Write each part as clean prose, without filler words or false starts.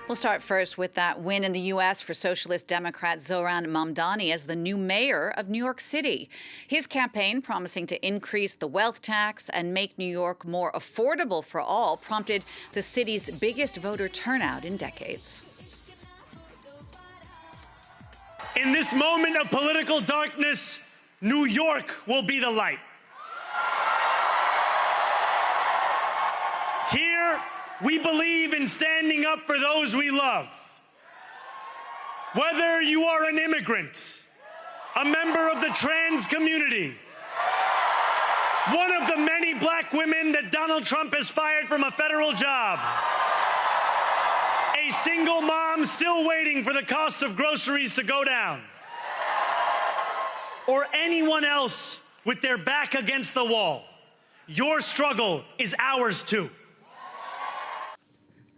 We'll start first with that win in the U.S. for socialist Democrat Zohran Mamdani as the new mayor of New York City. His campaign, promising to increase the wealth tax and make New York more affordable for all, prompted the city's biggest voter turnout in decades. In this moment of political darkness, New York will be the light. Here, we believe in standing up for those we love. Whether you are an immigrant, a member of the trans community, one of the many black women that Donald Trump has fired from a federal job, a single mom still waiting for the cost of groceries to go down, or anyone else with their back against the wall, your struggle is ours too.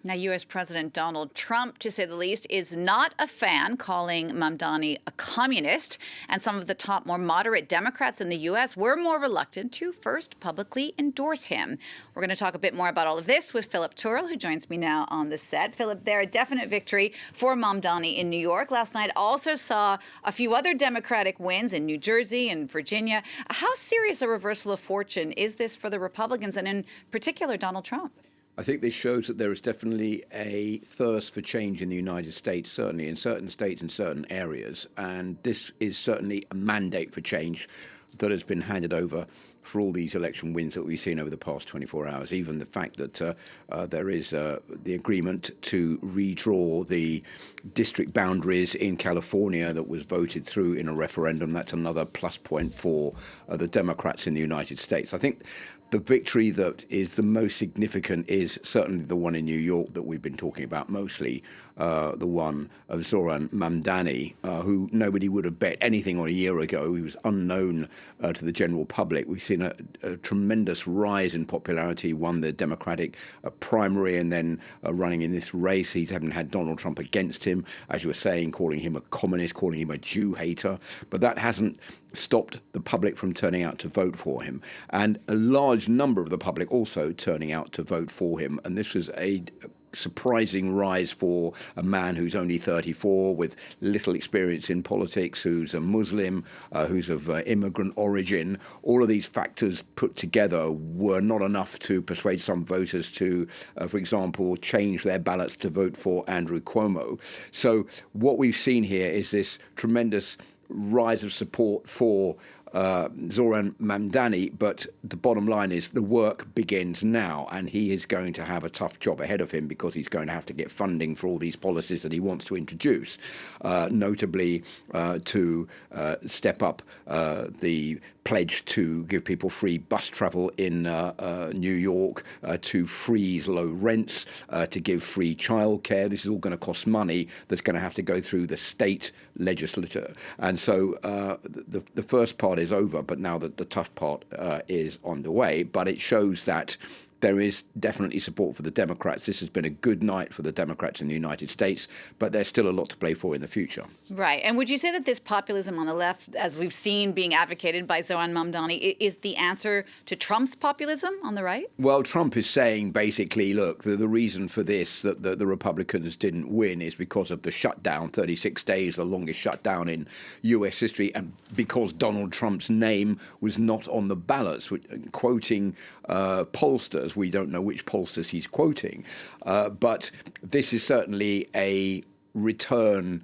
Now, U.S. President Donald Trump, to say the least, is not a fan, calling Mamdani a communist. And some of the top, more moderate Democrats in the U.S. were more reluctant to first publicly endorse him. We're going to talk a bit more about all of this with Philip Turle, who joins me now on the set. Philip, they're a definite victory for Mamdani in New York. Last night also saw a few other Democratic wins in New Jersey and Virginia. How serious a reversal of fortune is this for the Republicans, and in particular Donald Trump? I think this shows that there is definitely a thirst for change in the United States, certainly in certain states and certain areas. And this is certainly a mandate for change that has been handed over for all these election wins that we've seen over the past 24 hours. Even the fact that there is the agreement to redraw the district boundaries in California that was voted through in a referendum, that's another plus point for the Democrats in the United States. I think the victory that is the most significant is certainly the one in New York that we've been talking about mostly, the one of Zohran Mamdani, who nobody would have bet anything on a year ago. He was unknown to the general public. We've seen a tremendous rise in popularity, won the Democratic primary and then running in this race. He hasn't had Donald Trump against him, as you were saying, calling him a communist, calling him a Jew hater. But that hasn't stopped the public from turning out to vote for him. And a large number of the public also turning out to vote for him. And this was a surprising rise for a man who's only 34 with little experience in politics, who's a Muslim, who's of immigrant origin. All of these factors put together were not enough to persuade some voters to, for example, change their ballots to vote for Andrew Cuomo. So what we've seen here is this tremendous rise of support for Zohran Mamdani, but the bottom line is the work begins now, and he is going to have a tough job ahead of him because he's going to have to get funding for all these policies that he wants to introduce, notably to step up the pledge to give people free bus travel in New York, to freeze low rents, to give free childcare. This is all going to cost money that's going to have to go through the state legislature. And so the first part is over, but now that the tough part is underway. But it shows that there is definitely support for the Democrats. This has been a good night for the Democrats in the United States, but there's still a lot to play for in the future. Right. And would you say that this populism on the left, as we've seen being advocated by Zohran Mamdani, is the answer to Trump's populism on the right? Well, Trump is saying basically, look, the reason for this, that the Republicans didn't win, is because of the shutdown, 36 days, the longest shutdown in U.S. history, and because Donald Trump's name was not on the ballots, quoting pollsters. We don't know which pollsters he's quoting, but this is certainly a return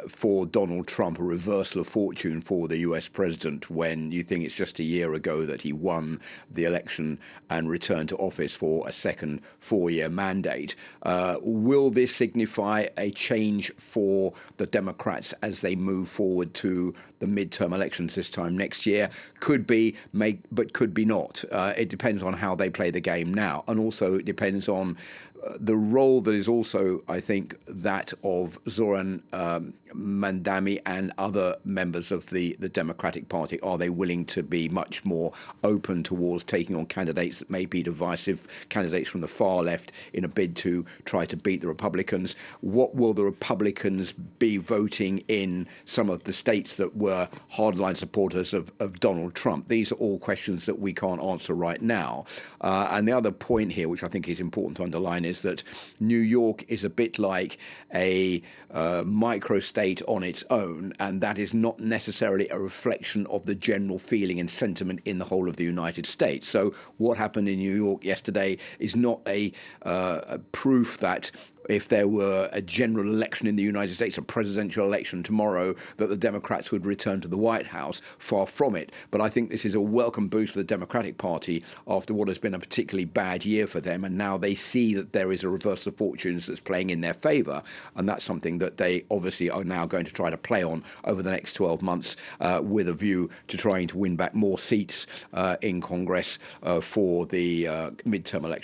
for Donald Trump, a reversal of fortune for the US president when you think it's just a year ago that he won the election and returned to office for a second 4-year mandate. Will this signify a change for the Democrats as they move forward to the midterm elections this time next year? Could be, but could be not. It depends on how they play the game now. And also it depends on the role that is also, I think, that of Zohran Mamdani and other members of the Democratic Party. Are they willing to be much more open towards taking on candidates that may be divisive, candidates from the far left, in a bid to try to beat the Republicans? What will the Republicans be voting in some of the states that were hardline supporters of Donald Trump? These are all questions that we can't answer right now. And the other point here, which I think is important to underline, is realise that New York is a bit like a microstate on its own, and that is not necessarily a reflection of the general feeling and sentiment in the whole of the United States. So what happened in New York yesterday is not a proof that if there were a general election in the United States, a presidential election tomorrow, that the Democrats would return to the White House. Far from it. But I think this is a welcome boost for the Democratic Party after what has been a particularly bad year for them. And now they see that there is a reversal of fortunes that's playing in their favour. And that's something that they obviously are now going to try to play on over the next 12 months with a view to trying to win back more seats in Congress for the midterm election.